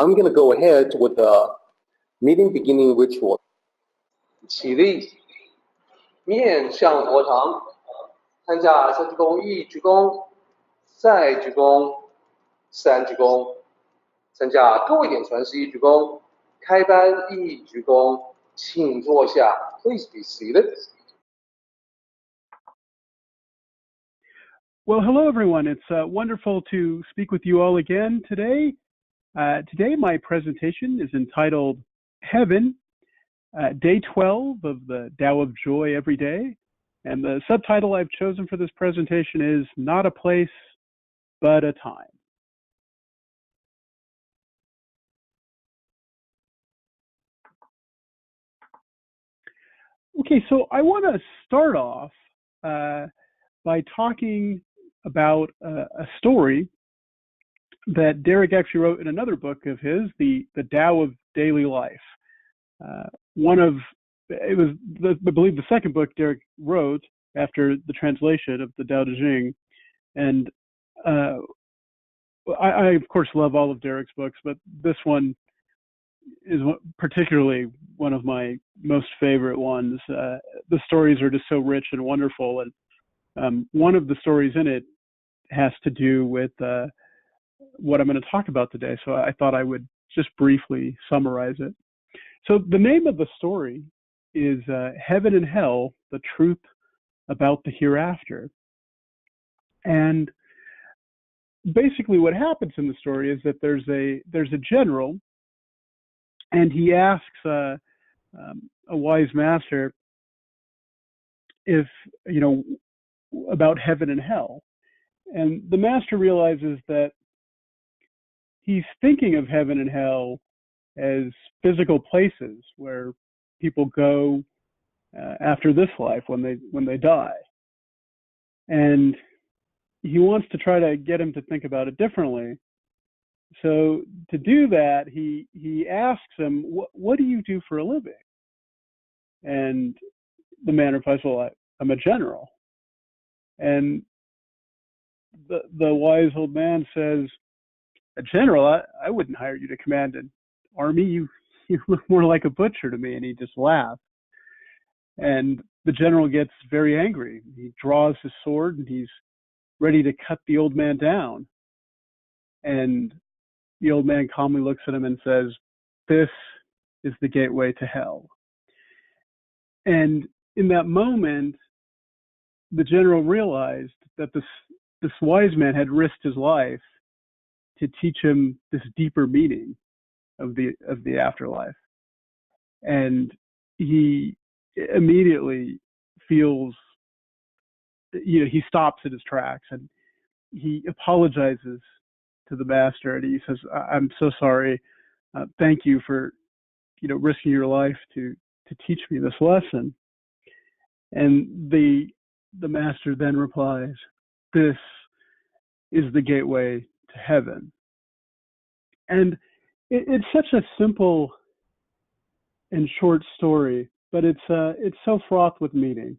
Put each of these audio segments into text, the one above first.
I'm going to go ahead with the meeting beginning ritual. 起立，面向佛堂，参加三鞠躬、一鞠躬、再鞠躬、三鞠躬，参加各位点传世一鞠躬，开班一鞠躬，请坐下。Please be seated. Well, hello, everyone. It's wonderful to speak with you all again today. Today, my presentation is entitled Heaven, Day 12 of the Tao of Joy Every Day. And the subtitle I've chosen for this presentation is Not a Place, but a Time. Okay, so I want to start off by talking about a story that Derek actually wrote in another book of his, the Tao of Daily Life. I believe the second book Derek wrote after the translation of the Tao Te Ching. And I of course love all of Derek's books, but this one is particularly one of my most favorite ones. The stories are just so rich and wonderful, and one of the stories in it has to do with what I'm going to talk about today. So I thought I would just briefly summarize it. So the name of the story is Heaven and Hell, the Truth About the Hereafter. And basically what happens in the story is that there's a general, and he asks a wise master if, about heaven and hell. And the master realizes that he's thinking of heaven and hell as physical places where people go after this life when they die. And he wants to try to get him to think about it differently. So to do that, he asks him, what do you do for a living? And the man replies, well, I'm a general. And the wise old man says, a general? I wouldn't hire you to command an army. You look more like a butcher to me. And he just laughs. And the general gets very angry. He draws his sword and he's ready to cut the old man down. And the old man calmly looks at him and says, this is the gateway to hell. And in that moment, the general realized that this wise man had risked his life to teach him this deeper meaning of the afterlife. And he immediately feels, he stops in his tracks and he apologizes to the master and he says, I'm so sorry. Thank you for, risking your life to teach me this lesson. And the master then replies, this is the gateway to heaven. And it's such a simple and short story, but it's so fraught with meaning.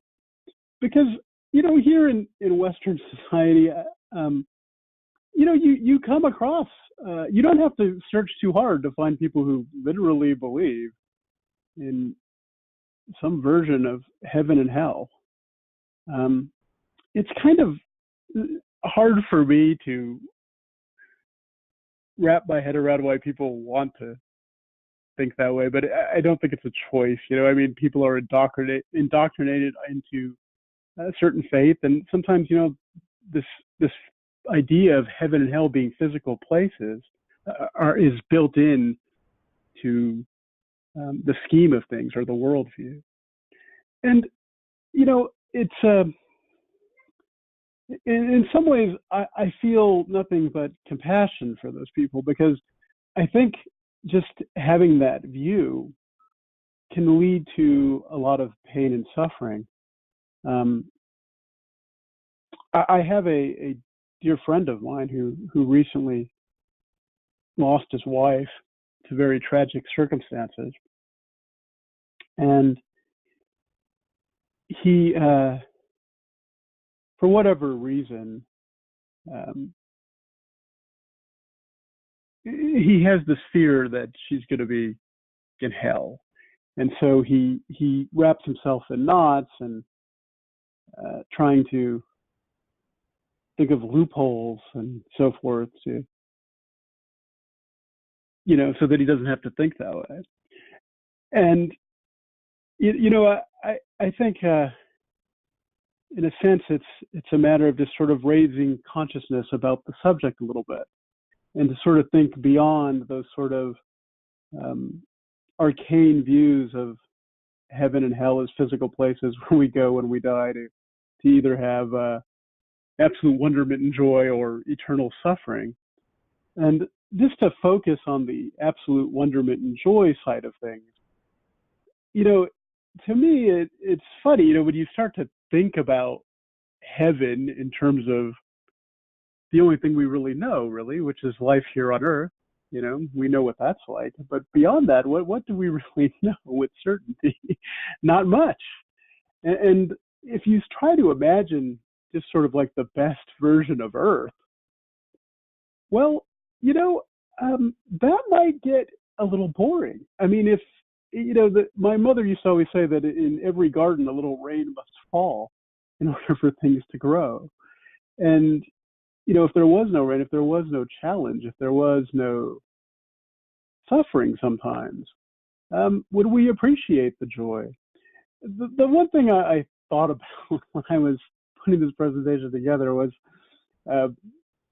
Because, here in Western society, you come across, you don't have to search too hard to find people who literally believe in some version of heaven and hell. It's kind of hard for me to wrap my head around why people want to think that way, but I don't think it's a choice. People are indoctrinated into a certain faith, and sometimes, this idea of heaven and hell being physical places is built in to the scheme of things or the worldview. And, it's in some ways, I feel nothing but compassion for those people, because I think just having that view can lead to a lot of pain and suffering. I have a dear friend of mine who recently lost his wife to very tragic circumstances. And he, for whatever reason, he has this fear that she's going to be in hell, and so he wraps himself in knots and trying to think of loopholes and so forth to, so that he doesn't have to think that way. And I think in a sense it's a matter of just sort of raising consciousness about the subject a little bit, and to sort of think beyond those sort of arcane views of heaven and hell as physical places where we go when we die to either have absolute wonderment and joy or eternal suffering. And just to focus on the absolute wonderment and joy side of things, to me, it's funny, when you start to think about heaven in terms of the only thing we really know, which is life here on earth. We know what that's like. But beyond that, what do we really know with certainty? Not much. And if you try to imagine just sort of like the best version of Earth, well, that might get a little boring. I mean, if my mother used to always say that in every garden a little rain must fall in order for things to grow. And if there was no rain, if there was no challenge, if there was no suffering sometimes, would we appreciate the joy? The one thing I thought about when I was putting this presentation together was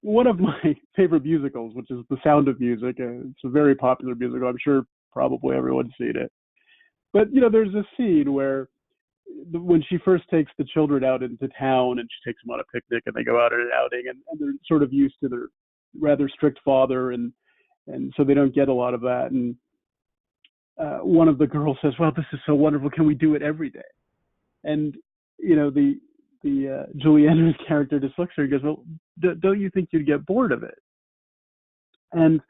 one of my favorite musicals, which is The Sound of Music. It's a very popular musical. I'm sure probably everyone's seen it. But, there's a scene where when she first takes the children out into town and she takes them on a picnic and they go out on an outing, and they're sort of used to their rather strict father, and so they don't get a lot of that. And one of the girls says, "Well, this is so wonderful. Can we do it every day?" And, the Julie Andrews character just looks at her and goes, "Well, don't you think you'd get bored of it?" And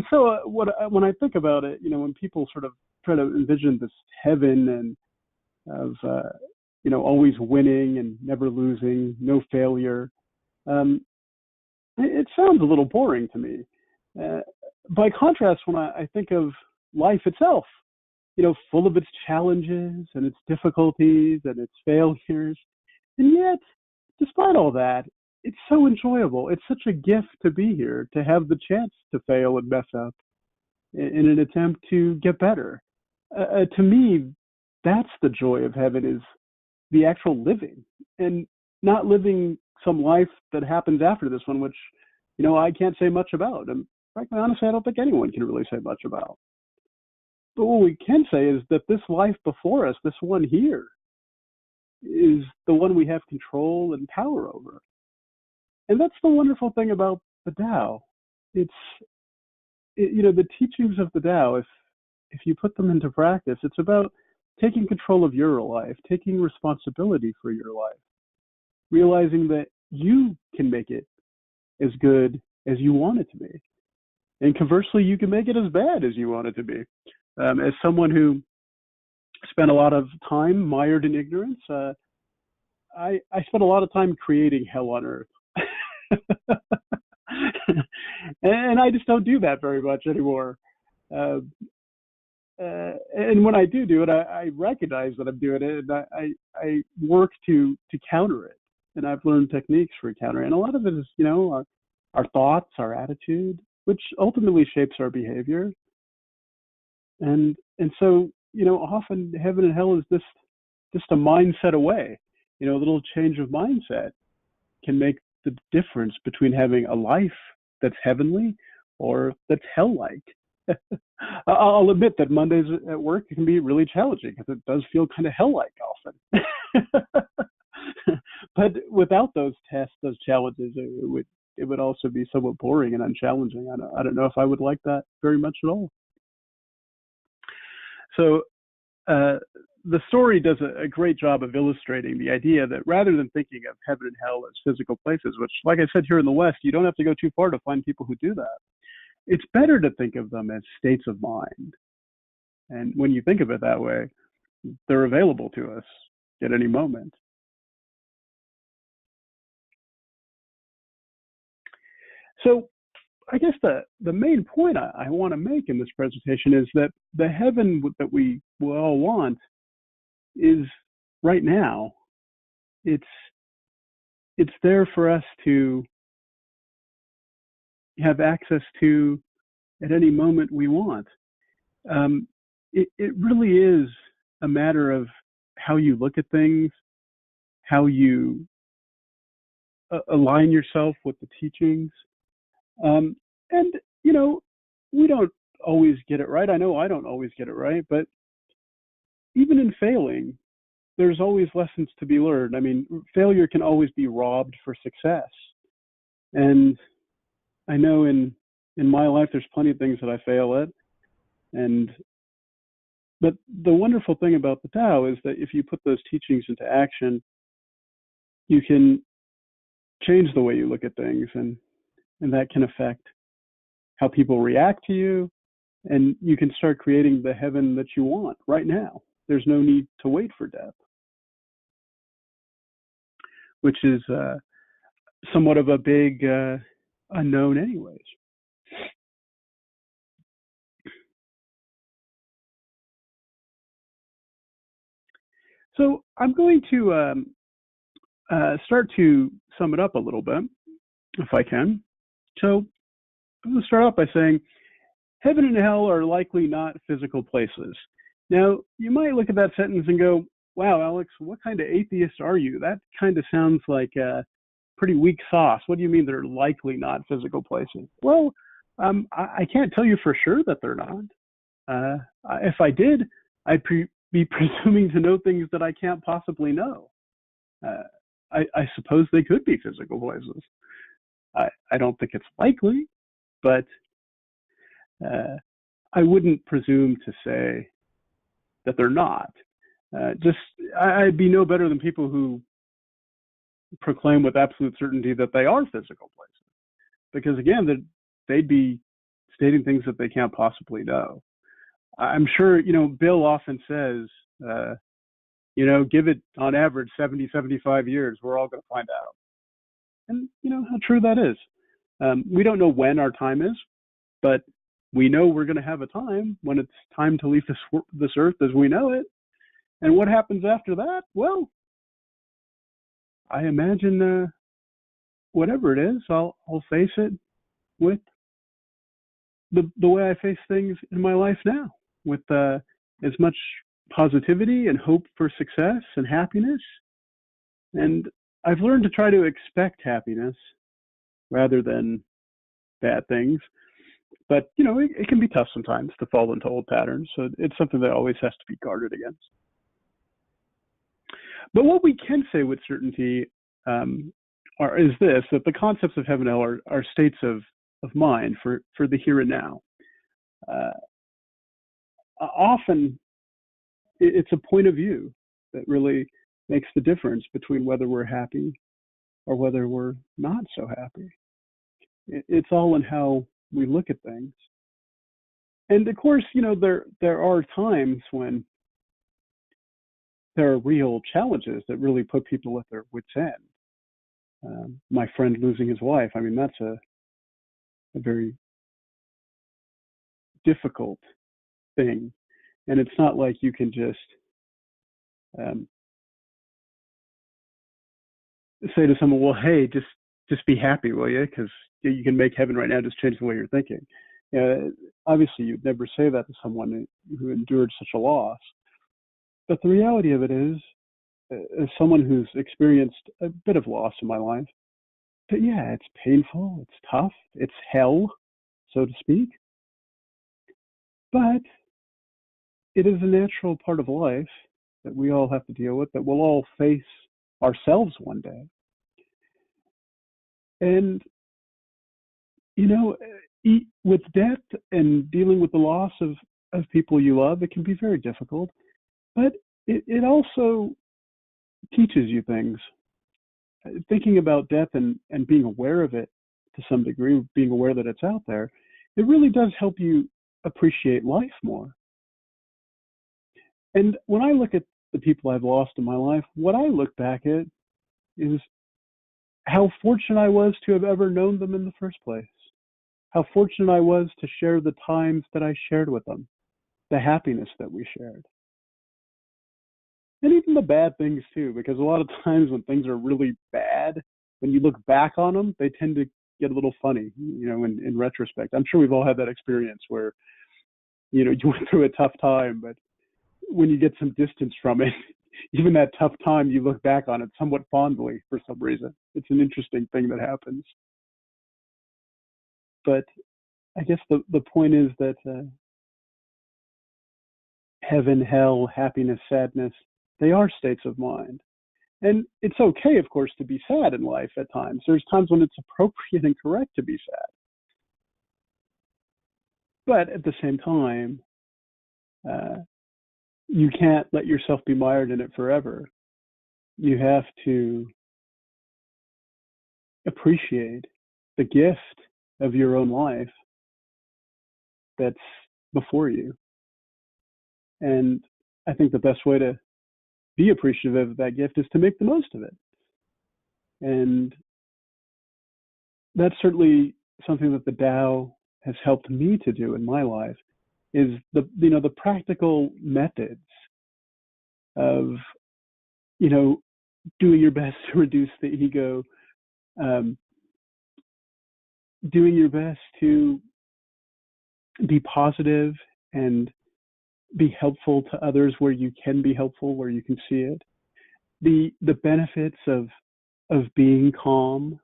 so when I think about it, when people sort of try to envision this heaven and of always winning and never losing, no failure, it sounds a little boring to me. By contrast, when I think of life itself, full of its challenges and its difficulties and its failures, and yet, despite all that, it's so enjoyable. It's such a gift to be here, to have the chance to fail and mess up in an attempt to get better. To me, that's the joy of heaven, is the actual living, and not living some life that happens after this one, which, I can't say much about. And frankly, honestly, I don't think anyone can really say much about. But what we can say is that this life before us, this one here, is the one we have control and power over. And that's the wonderful thing about the Tao. The teachings of the Tao, if you put them into practice, it's about taking control of your life, taking responsibility for your life, realizing that you can make it as good as you want it to be. And conversely, you can make it as bad as you want it to be. As someone who spent a lot of time mired in ignorance, I spent a lot of time creating hell on earth. And I just don't do that very much anymore. And when I do it, I recognize that I'm doing it, and I work to counter it. And I've learned techniques for countering. And a lot of it is, our thoughts, our attitude, which ultimately shapes our behavior. And so, often heaven and hell is just a mindset away. A little change of mindset can make the difference between having a life that's heavenly or that's hell-like. I'll admit that Mondays at work can be really challenging, because it does feel kind of hell-like often. But without those tests, those challenges, it would also be somewhat boring and unchallenging. I don't know if I would like that very much at all. So the story does a great job of illustrating the idea that rather than thinking of heaven and hell as physical places, which, like I said, here in the West, you don't have to go too far to find people who do that. It's better to think of them as states of mind. And when you think of it that way, they're available to us at any moment. So I guess the main point I want to make in this presentation is that the heaven that we all want is right now. It's there for us to have access to at any moment we want. It really is a matter of how you look at things, how you align yourself with the teachings. And, we don't always get it right. I know I don't always get it right, but even in failing, there's always lessons to be learned. I mean, failure can always be robbed for success. And I know in my life, there's plenty of things that I fail at. But the wonderful thing about the Tao is that if you put those teachings into action, you can change the way you look at things, and that can affect how people react to you, and you can start creating the heaven that you want right now. There's no need to wait for death, which is somewhat of a big unknown anyways. So I'm going to start to sum it up a little bit, if I can. So I'm going to start off by saying heaven and hell are likely not physical places. Now, you might look at that sentence and go, wow, Alex, what kind of atheist are you? That kind of sounds like pretty weak sauce. What do you mean they're likely not physical places? Well, I can't tell you for sure that they're not. If I did, I'd be presuming to know things that I can't possibly know. I suppose they could be physical places. I don't think it's likely, but I wouldn't presume to say that they're not. I'd be no better than people who proclaim with absolute certainty that they are physical places, because again, they'd be stating things that they can't possibly know. I'm sure, Bill often says, give it on average 70, 75 years, we're all going to find out. And how true that is. We don't know when our time is, but we know we're going to have a time when it's time to leave this earth as we know it. And what happens after that? Well, I imagine whatever it is, I'll face it with the way I face things in my life now, with as much positivity and hope for success and happiness. And I've learned to try to expect happiness rather than bad things. But, it can be tough sometimes to fall into old patterns. So it's something that always has to be guarded against. But what we can say with certainty is this, that the concepts of heaven and hell are states of mind for the here and now. Often, it's a point of view that really makes the difference between whether we're happy or whether we're not so happy. It's all in how we look at things. And of course, there are times when there are real challenges that really put people at their wits' end. My friend losing his wife, I mean, that's a very difficult thing. And it's not like you can just say to someone, well, hey, just be happy, will you? Because you can make heaven right now, just change the way you're thinking. Obviously, you'd never say that to someone who endured such a loss. But the reality of it is, as someone who's experienced a bit of loss in my life, that yeah, it's painful, it's tough, it's hell, so to speak. But it is a natural part of life that we all have to deal with, that we'll all face ourselves one day. And, with death and dealing with the loss of people you love, it can be very difficult. But it also teaches you things. Thinking about death and being aware of it to some degree, being aware that it's out there, it really does help you appreciate life more. And when I look at the people I've lost in my life, what I look back at is how fortunate I was to have ever known them in the first place. how fortunate I was to share the times that I shared with them, the happiness that we shared. And even the bad things too, because a lot of times when things are really bad, when you look back on them, they tend to get a little funny, in retrospect. I'm sure we've all had that experience where, you went through a tough time, but when you get some distance from it, even that tough time, you look back on it somewhat fondly for some reason. It's an interesting thing that happens. But I guess the point is that heaven, hell, happiness, sadness, they are states of mind. And it's okay, of course, to be sad in life at times. There's times when it's appropriate and correct to be sad. But at the same time, you can't let yourself be mired in it forever. You have to appreciate the gift of your own life that's before you. And I think the best way to be appreciative of that gift is to make the most of it. And that's certainly something that the Tao has helped me to do in my life, is the practical methods of doing your best to reduce the ego, doing your best to be positive and be helpful to others where you can be helpful, where you can see it. The benefits of being calm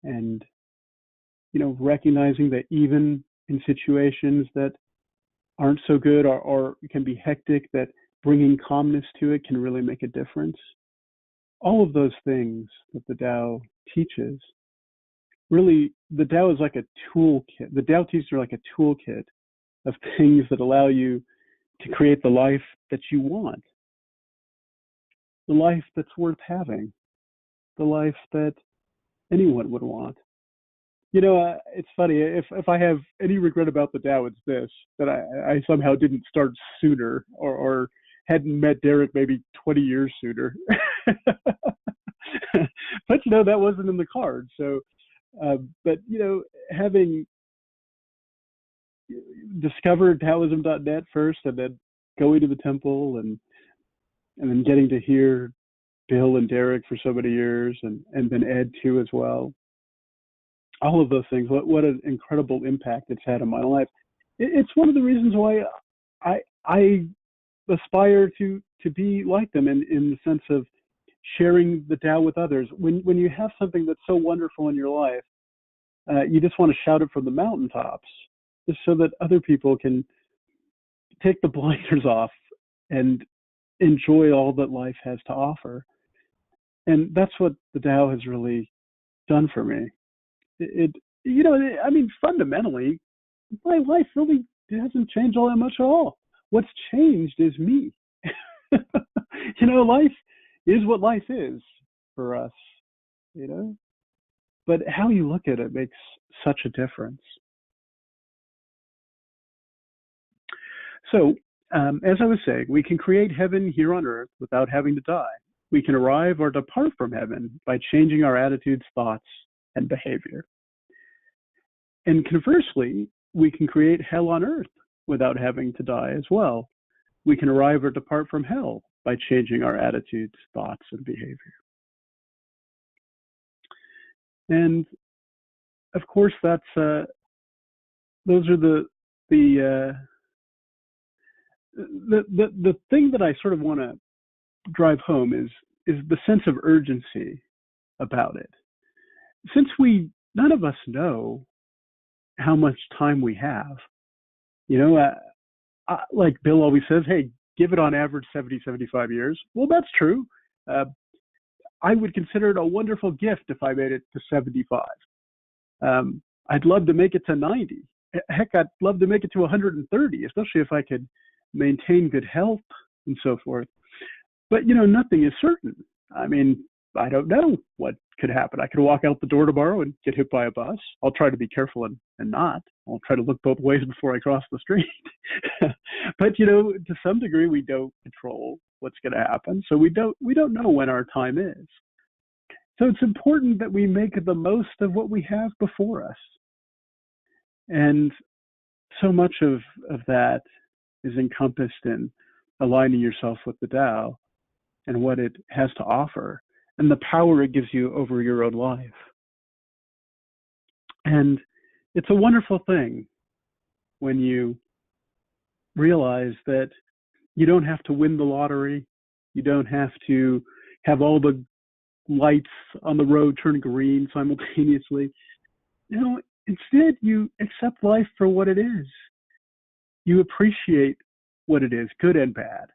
and recognizing that even in situations that aren't so good or can be hectic, that bringing calmness to it can really make a difference. All of those things that the Tao teaches, really, the Tao is like a toolkit. The Tao teachings are like a toolkit of things that allow you to create the life that you want, the life that's worth having, the life that anyone would want. It's funny, if I have any regret about the Tao, it's this, that I somehow didn't start sooner, or hadn't met Derek maybe 20 years sooner. But that wasn't in the cards. So but having discovered Taoism.net first, and then going to the temple, and then getting to hear Bill and Derek for so many years, and then Ed too as well. All of those things, what an incredible impact it's had on my life. It's one of the reasons why I aspire to be like them, in the sense of sharing the Tao with others. When you have something that's so wonderful in your life, you just want to shout it from the mountaintops, just so that other people can take the blinders off and enjoy all that life has to offer. And that's what the Tao has really done for me. Fundamentally, my life really hasn't changed all that much at all. What's changed is me. Life is what life is for us, but how you look at it makes such a difference. So, as I was saying, we can create heaven here on earth without having to die. We can arrive or depart from heaven by changing our attitudes, thoughts, and behavior. And conversely, we can create hell on earth without having to die as well. We can arrive or depart from hell by changing our attitudes, thoughts, and behavior. And of course, those are the thing that I sort of want to drive home is the sense of urgency about it. Since none of us know how much time we have, like Bill always says, hey, give it on average 70, 75 years. Well, that's true. I would consider it a wonderful gift if I made it to 75. I'd love to make it to 90. Heck, I'd love to make it to 130, especially if I could maintain good health and so forth. But, nothing is certain. I mean, I don't know what could happen. I could walk out the door tomorrow and get hit by a bus. I'll try to be careful and not. I'll try to look both ways before I cross the street. But, to some degree, we don't control what's going to happen. So we don't know when our time is. So it's important that we make the most of what we have before us. And so much of that is encompassed in aligning yourself with the Tao and what it has to offer and the power it gives you over your own life. And it's a wonderful thing when you realize that you don't have to win the lottery. You don't have to have all the lights on the road turn green simultaneously. Instead, you accept life for what it is. You appreciate what it is, good and bad,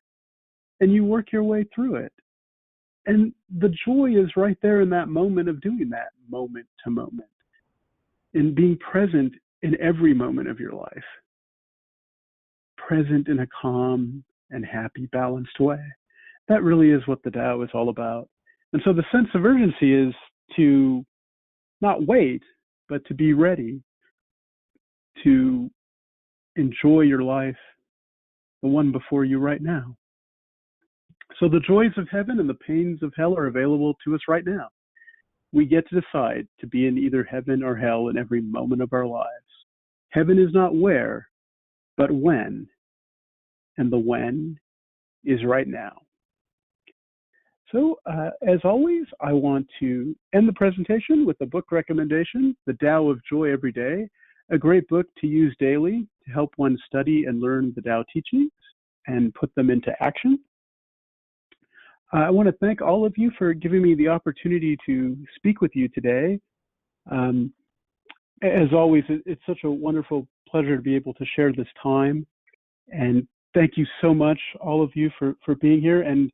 and you work your way through it. And the joy is right there in that moment of doing that, moment to moment, in being present in every moment of your life, present in a calm and happy, balanced way. That really is what the Tao is all about. And so the sense of urgency is to not wait, but to be ready to enjoy your life, the one before you right now. So the joys of heaven and the pains of hell are available to us right now. We get to decide to be in either heaven or hell in every moment of our lives. Heaven is not where, but when. And the when is right now. So, as always, I want to end the presentation with a book recommendation, The Tao of Joy Every Day, a great book to use daily to help one study and learn the Tao teachings and put them into action. I want to thank all of you for giving me the opportunity to speak with you today. As always, it's such a wonderful pleasure to be able to share this time. And thank you so much, all of you, for being here. And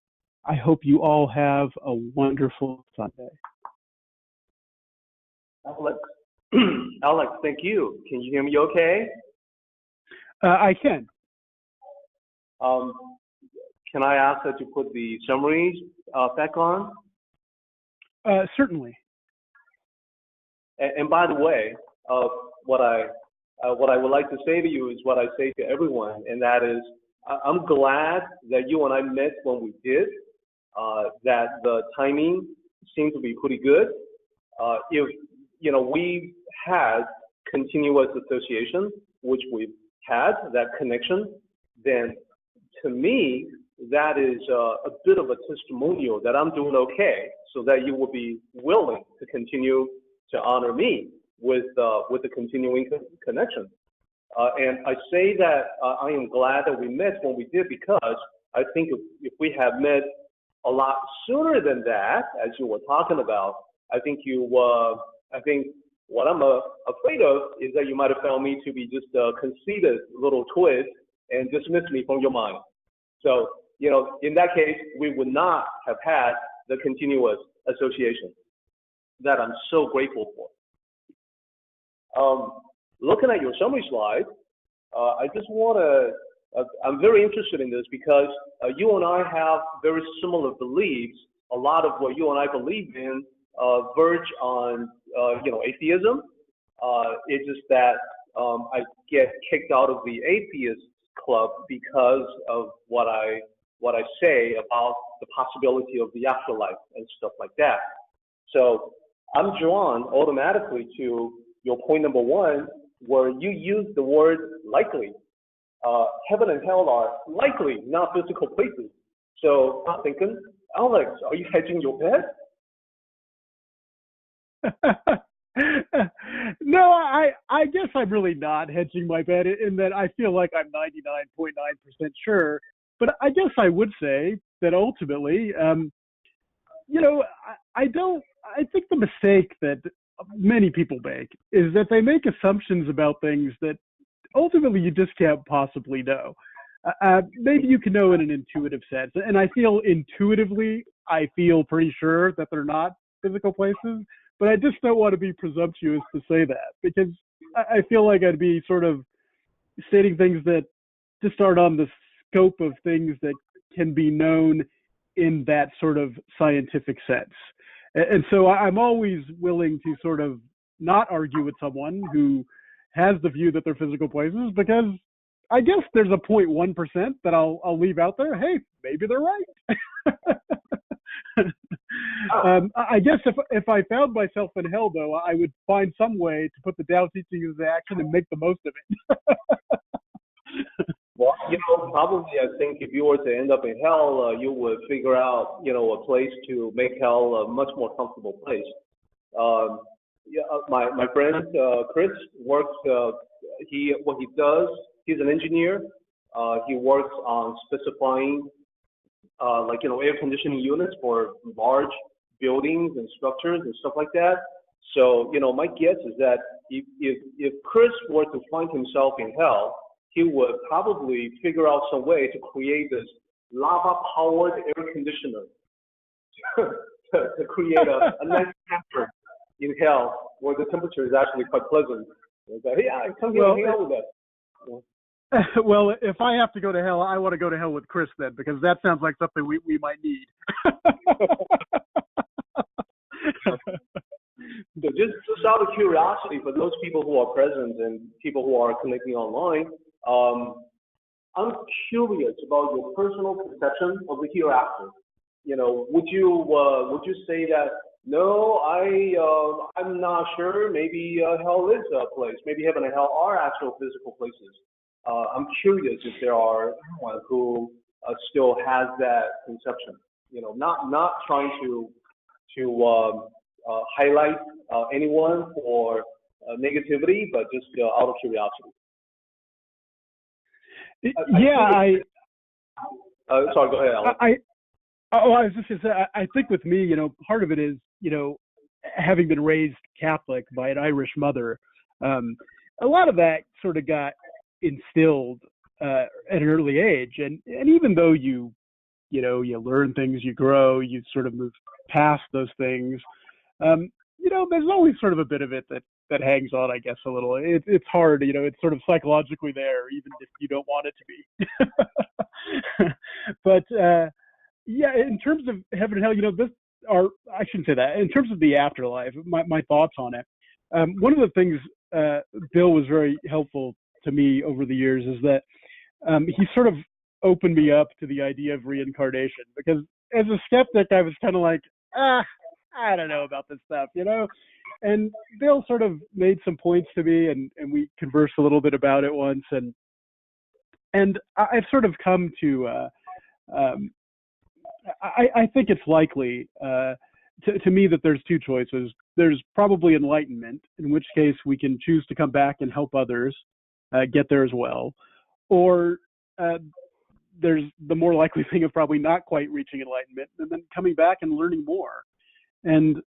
I hope you all have a wonderful Sunday. Alex, thank you. Can you hear me okay? I can. Can I ask that you put the summaries back on? Certainly. And by the way, what I would like to say to you is what I say to everyone, and that is, I'm glad that you and I met when we did. That the timing seemed to be pretty good. If we had continuous association, which we've had that connection, then to me that is a bit of a testimonial that I'm doing okay, so that you will be willing to continue to honor me with the continuing connection. And I say that I am glad that we met when we did, because I think if we had met a lot sooner than that, as you were talking about, I think what I'm afraid of is that you might have found me to be just a conceited little twist and dismiss me from your mind. So, in that case, we would not have had the continuous association that I'm so grateful for. Looking at your summary slide, I just want to, I'm very interested in this because you and I have very similar beliefs. A lot of what you and I believe in verge on, atheism. It's just that I get kicked out of the atheist club because of what I say about the possibility of the afterlife and stuff like that. So I'm drawn automatically to your point number one, where you use the word likely. Heaven and hell are likely not physical places. So I'm thinking, Alex, are you hedging your bet? No, I guess I'm really not hedging my bet in that I feel like I'm 99.9% sure. But I guess I would say that ultimately, I think the mistake that many people make is that they make assumptions about things that ultimately you just can't possibly know. Maybe you can know in an intuitive sense. And I feel intuitively, I feel pretty sure that they're not physical places, but I just don't want to be presumptuous to say that, because I feel like I'd be sort of stating things that just aren't on the scope of things that can be known in that sort of scientific sense. And so I'm always willing to sort of not argue with someone who has the view that they're physical places, because I guess there's a 0.1% that I'll leave out there. Hey, maybe they're right. I guess if I found myself in hell, though, I would find some way to put the Tao teachings into action and make the most of it. Well, probably I think if you were to end up in hell, you would figure out, a place to make hell a much more comfortable place. Yeah, my friend Chris works. What he does, he's an engineer. He works on specifying, air conditioning units for large buildings and structures and stuff like that. So, my guess is that if Chris were to find himself in hell, he would probably figure out some way to create this lava-powered air conditioner to create a nice temperature in hell where the temperature is actually quite pleasant. Like, yeah, come here and hang out with us. Well, if I have to go to hell, I want to go to hell with Chris then, because that sounds like something we might need. So just out of curiosity, for those people who are present and people who are connecting online, I'm curious about your personal perception of the hereafter. Would you say that no, I'm not sure. Maybe hell is a place. Maybe heaven and hell are actual physical places. I'm curious if there are anyone who still has that conception. Not trying to highlight anyone for negativity, but just out of curiosity. Sorry, go ahead, Alex. I was just going to say, I think with me, part of it is, having been raised Catholic by an Irish mother, a lot of that sort of got instilled at an early age. And even though you learn things, you grow, you sort of move past those things, there's always sort of a bit of it that hangs on, I guess, a little. It's hard, it's sort of psychologically there, even if you don't want it to be. But, yeah, in terms of heaven and hell, I shouldn't say that. In terms of the afterlife, my thoughts on it. One of the things Bill was very helpful to me over the years is that he sort of opened me up to the idea of reincarnation, because as a skeptic, I was kind of like, I don't know about this stuff, And Bill sort of made some points to me, and we conversed a little bit about it once, and I've sort of come to. I think it's likely to me that there's two choices. There's probably enlightenment, in which case we can choose to come back and help others get there as well. Or there's the more likely thing of probably not quite reaching enlightenment and then coming back and learning more. And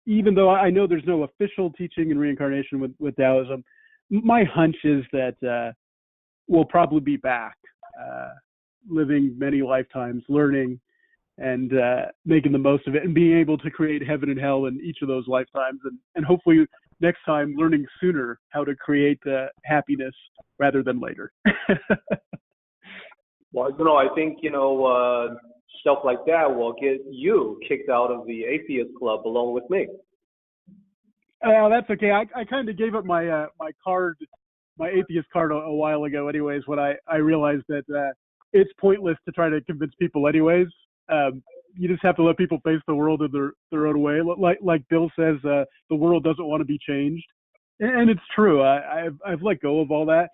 even though I know there's no official teaching in reincarnation with Taoism, my hunch is that we'll probably be back. Living many lifetimes, learning and making the most of it, and being able to create heaven and hell in each of those lifetimes, and hopefully next time learning sooner how to create happiness rather than later. Well, I think stuff like that will get you kicked out of the atheist club along with me. That's okay. I kind of gave up my my atheist card a while ago anyways, when I realized that it's pointless to try to convince people anyways. You just have to let people face the world in their own way. Like Bill says, the world doesn't want to be changed. And it's true. I've let go of all that.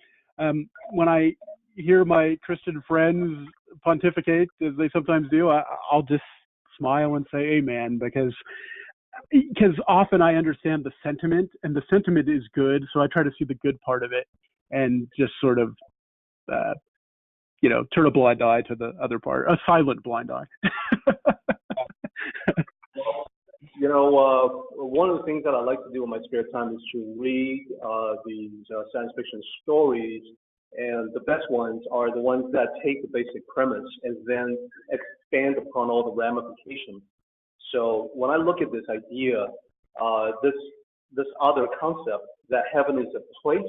When I hear my Christian friends pontificate, as they sometimes do, I'll just smile and say amen, because often I understand the sentiment, and the sentiment is good. So I try to see the good part of it and just sort of, turn a blind eye to the other part, a silent blind eye. One of the things that I like to do in my spare time is to read these science fiction stories, and the best ones are the ones that take the basic premise and then expand upon all the ramifications. So when I look at this idea, this other concept that heaven is a place,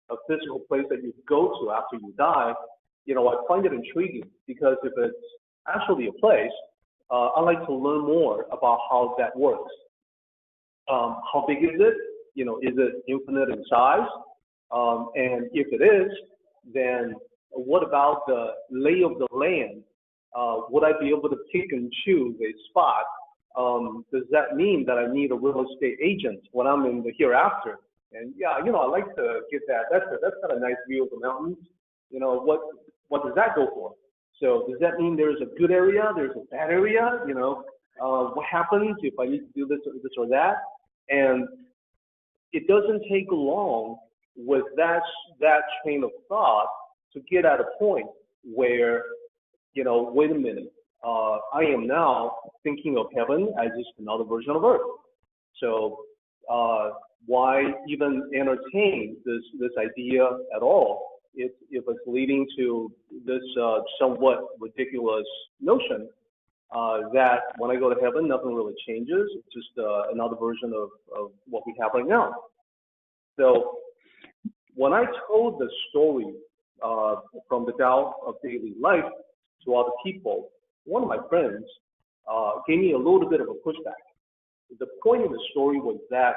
a physical place that you go to after you die, I find it intriguing, because if it's actually a place, I like to learn more about how that works. How big is it? Is it infinite in size? And if it is, then what about the lay of the land? Would I be able to pick and choose a spot does that mean that I need a real estate agent when I'm in the hereafter? And yeah, I like to get that. That's got a nice view of the mountains. What does that go for? So does that mean there's a good area, there's a bad area? What happens if I need to do this or that? And it doesn't take long with that train of thought to get at a point where, wait a minute, I am now thinking of heaven as just another version of earth. So why even entertain this idea at all if it's leading to this somewhat ridiculous notion that when I go to heaven, nothing really changes. It's just another version of what we have right now. So when I told the story from the Tao of daily life to other people, one of my friends gave me a little bit of a pushback. The point of the story was that,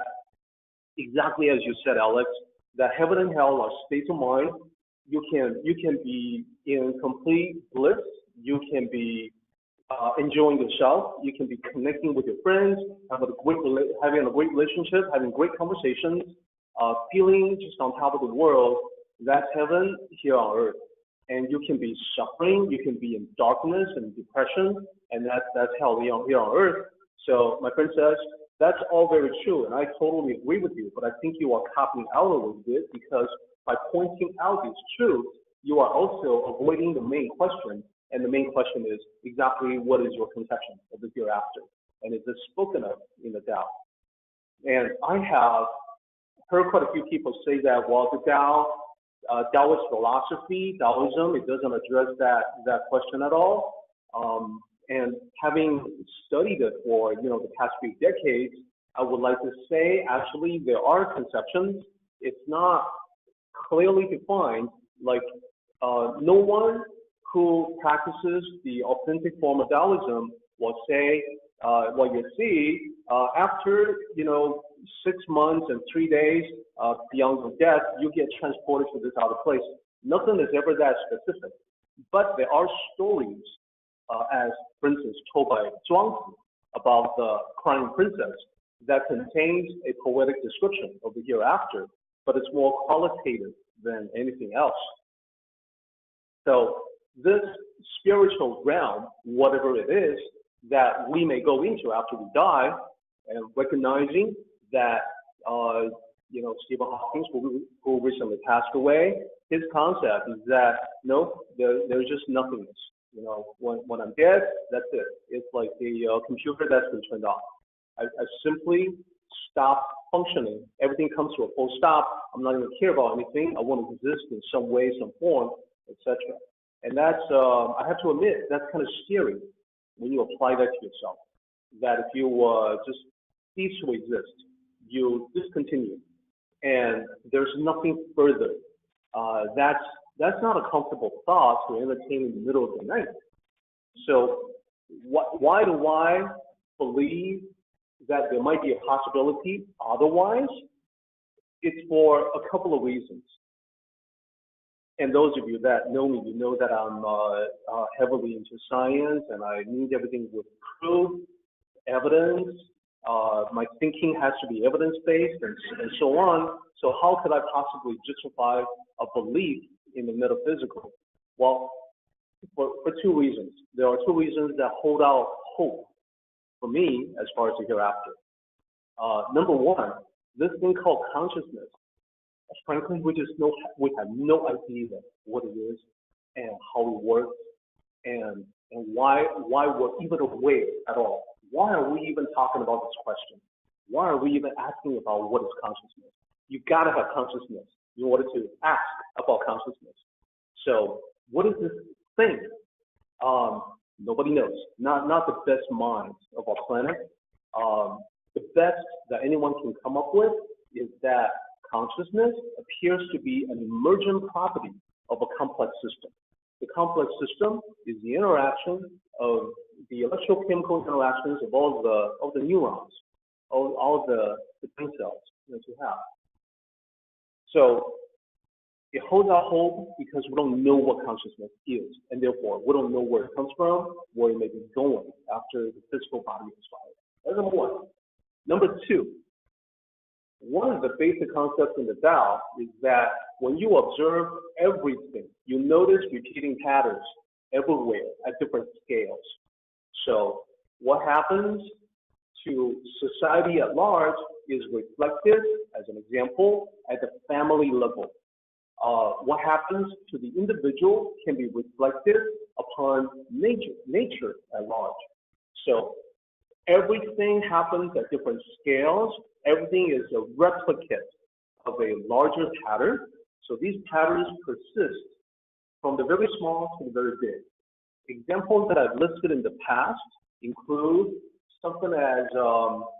exactly as you said, Alex, that heaven and hell are states of mind. You can be in complete bliss. You can be enjoying yourself. You can be connecting with your friends, having a great relationship, having great conversations, feeling just on top of the world. That's heaven here on earth. And you can be suffering. You can be in darkness and depression, and that's hell here on earth. So my friend says, that's all very true, and I totally agree with you, but I think you are copying out a little bit because by pointing out these truths, you are also avoiding the main question, and the main question is exactly what is your conception of the hereafter, and is this spoken of in the Tao? And I have heard quite a few people say that, well, the Tao, Taoist philosophy, Taoism, it doesn't address that question at all. And having studied it for the past few decades, I would like to say actually there are conceptions. It's not clearly defined. Like no one who practices the authentic form of Taoism will say, well, you see, after 6 months and 3 days beyond your death, you get transported to this other place. Nothing is ever that specific. But there are stories, as for instance told by Zhuangzi about the crying princess, that contains a poetic description of the hereafter, but it's more qualitative than anything else. So this spiritual realm, whatever it is, that we may go into after we die, and recognizing that, Stephen Hawking, who recently passed away, his concept is that, no, there's just nothingness. When I'm dead, that's it. It's like the computer that's been turned off. I simply stop functioning. Everything comes to a full stop. I'm not going to care about anything. I want to exist in some way, some form, etc. And that's, I have to admit, that's kind of scary when you apply that to yourself. That if you just cease to exist, you discontinue, and there's nothing further. That's not a comfortable thought to entertain in the middle of the night. So why do I believe that there might be a possibility otherwise? It's for a couple of reasons. And those of you that know me, you know that I'm heavily into science, and I need everything with proof, evidence. My thinking has to be evidence-based, and so on. So how could I possibly justify a belief in the metaphysical? Well, for two reasons. There are two reasons that hold out hope for me as far as the hereafter. Number one, this thing called consciousness. Frankly, we have no idea what it is and how it works, and why we're even aware at all. Why are we even talking about this question? Why are we even asking about what is consciousness? You've got to have consciousness in order to ask about consciousness. So what is this thing? Nobody knows. Not the best minds of our planet. The best that anyone can come up with is that consciousness appears to be an emergent property of a complex system. The complex system is the interaction of the electrochemical interactions of all the neurons, all the brain cells that you have. So it holds out hope because we don't know what consciousness is, and therefore we don't know where it comes from, where it may be going after the physical body is fired. That's number one. Number two, one of the basic concepts in the Tao is that when you observe everything, you notice repeating patterns everywhere at different scales. So what happens to society at large is reflected, as an example, at the family level. What happens to the individual can be reflected upon nature at large. So everything happens at different scales. Everything is a replicate of a larger pattern. So these patterns persist from the very small to the very big. Examples that I've listed in the past include something as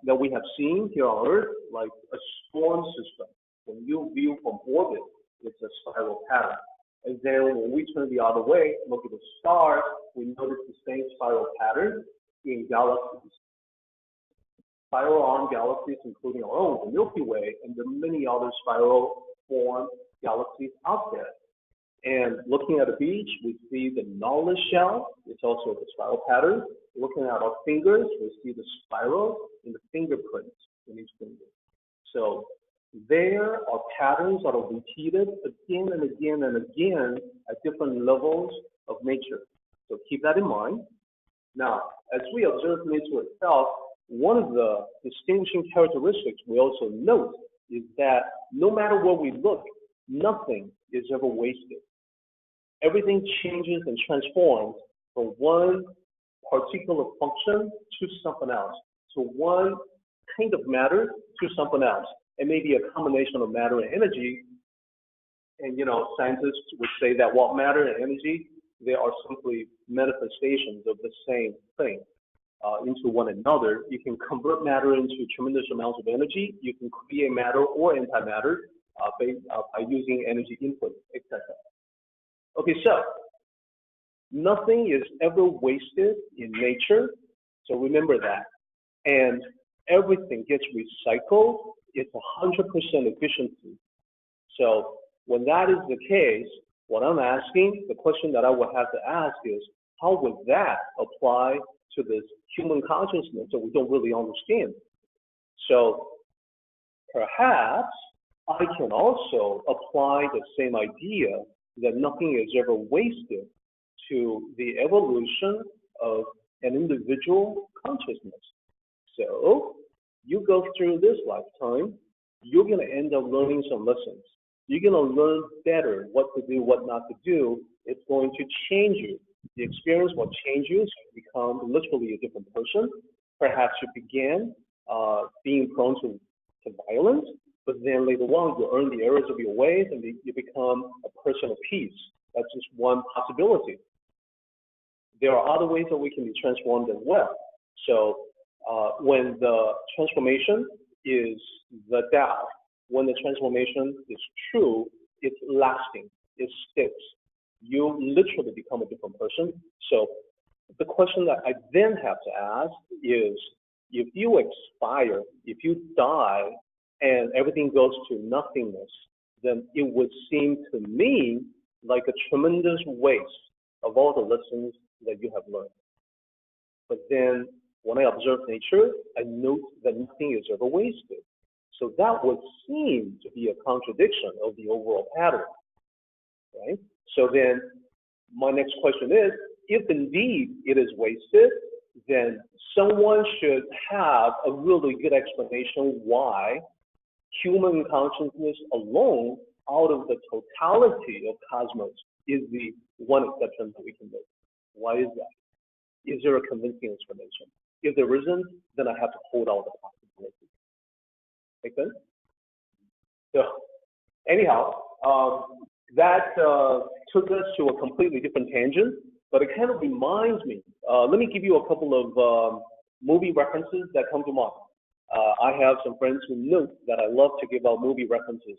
that we have seen here on Earth, like a storm system. When you view from orbit, it's a spiral pattern. And then when we turn the other way, look at the stars, we notice the same spiral pattern in galaxies. Spiral arm galaxies, including our own, the Milky Way, and there are many other spiral form galaxies out there. And looking at the beach, we see the knowledge shell. It's also the spiral pattern. Looking at our fingers, we see the spiral in the fingerprints in each finger. So there are patterns that are repeated again and again and again at different levels of nature. So keep that in mind. Now, as we observe nature itself, one of the distinguishing characteristics we also note is that no matter where we look, nothing is ever wasted. Everything changes and transforms from one particular function to something else, to one kind of matter to something else. It may be a combination of matter and energy. And, you know, scientists would say that what matter and energy, they are simply manifestations of the same thing into one another. You can convert matter into tremendous amounts of energy. You can create matter or antimatter by using energy input, etc. Okay, so nothing is ever wasted in nature. So remember that. And everything gets recycled. It's 100% efficiency. So when that is the case, what I'm asking, the question that I would have to ask is, how would that apply to this human consciousness that we don't really understand? So perhaps I can also apply the same idea that nothing is ever wasted to the evolution of an individual consciousness. So you go through this lifetime, you're going to end up learning some lessons. You're going to learn better what to do, what not to do. It's going to change you. The experience will change you, so you become literally a different person. Perhaps you began being prone to violence, but then later on you earn the errors of your ways and you become a person of peace. That's just one possibility. There are other ways that we can be transformed as well. So when the transformation is the Tao, when the transformation is true, it's lasting, it sticks. You literally become a different person. So the question that I then have to ask is, if you expire, if you die, and everything goes to nothingness, then it would seem to me like a tremendous waste of all the lessons that you have learned. But then when I observe nature, I note that nothing is ever wasted. So that would seem to be a contradiction of the overall pattern, right? So then my next question is, if indeed it is wasted, then someone should have a really good explanation why human consciousness alone, out of the totality of cosmos, is the one exception that we can make. Why is that? Is there a convincing explanation? If there isn't, then I have to hold out the possibility. Make sense? So, anyhow, that took us to a completely different tangent, but it kind of reminds me. Let me give you a couple of movie references that come to mind. I have some friends who note that I love to give out movie references.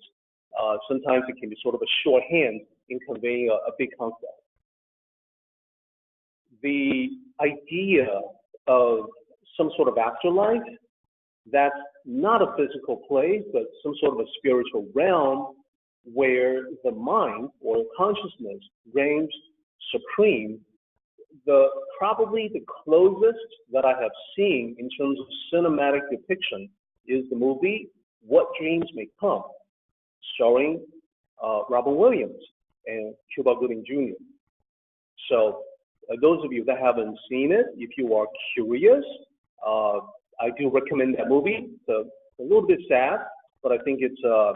Sometimes it can be sort of a shorthand in conveying a big concept. The idea of some sort of afterlife that's not a physical place, but some sort of a spiritual realm where the mind or consciousness reigns supreme. The probably the closest that I have seen in terms of cinematic depiction is the movie What Dreams May Come, starring Robin Williams and Cuba Gooding Jr. So those of you that haven't seen it, if you are curious, I do recommend that movie. It's a little bit sad, but I think it's a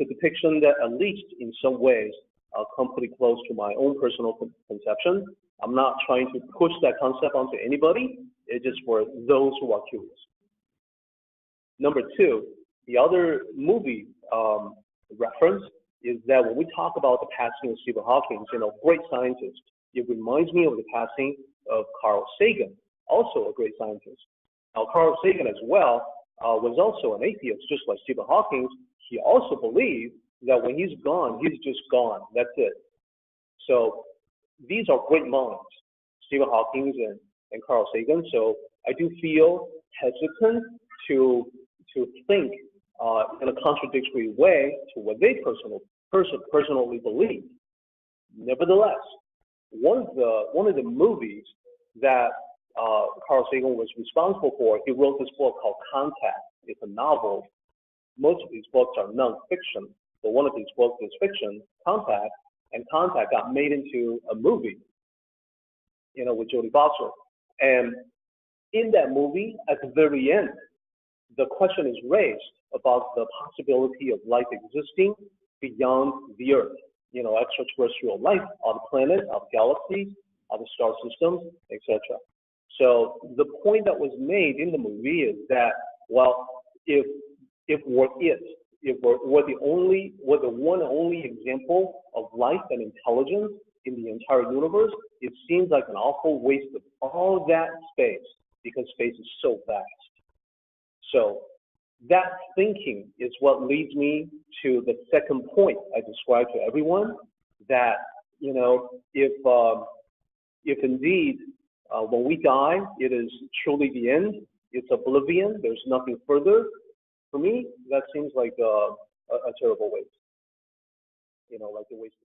depiction that at least in some ways come pretty close to my own personal conception. I'm not trying to push that concept onto anybody. It's just for those who are curious. Number two, the other movie reference is that when we talk about the passing of Stephen Hawking, great scientist, it reminds me of the passing of Carl Sagan, also a great scientist. Now, Carl Sagan as well was also an atheist, just like Stephen Hawking. He also believed that when he's gone, he's just gone. That's it. So these are great minds, Stephen Hawking and Carl Sagan. So I do feel hesitant to think in a contradictory way to what they personally believe. Nevertheless, one of the movies that Carl Sagan was responsible for, he wrote this book called Contact. It's a novel. Most of these books are non-fiction, but one of these books is fiction, Contact, and Contact got made into a movie, with Jodie Foster. And in that movie, at the very end, the question is raised about the possibility of life existing beyond the Earth, extraterrestrial life on the planet, on galaxies, on the star systems, etc. So the point that was made in the movie is that, well, if we're the one and only example of life and intelligence in the entire universe, it seems like an awful waste of all that space because space is so vast. So that thinking is what leads me to the second point I described to everyone, that, if indeed when we die, it is truly the end, it's oblivion, there's nothing further, for me, that seems like a terrible waste, like a waste.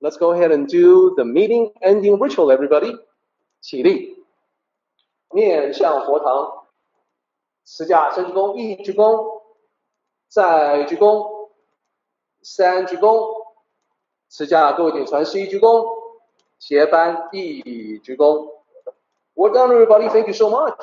Let's go ahead and do the meeting ending ritual, everybody. 起立，面向佛堂，持架深鞠躬，一鞠躬，再鞠躬，三鞠躬，持架各位顶传十一鞠躬，斜翻一鞠躬。Well done, everybody. Thank you so much.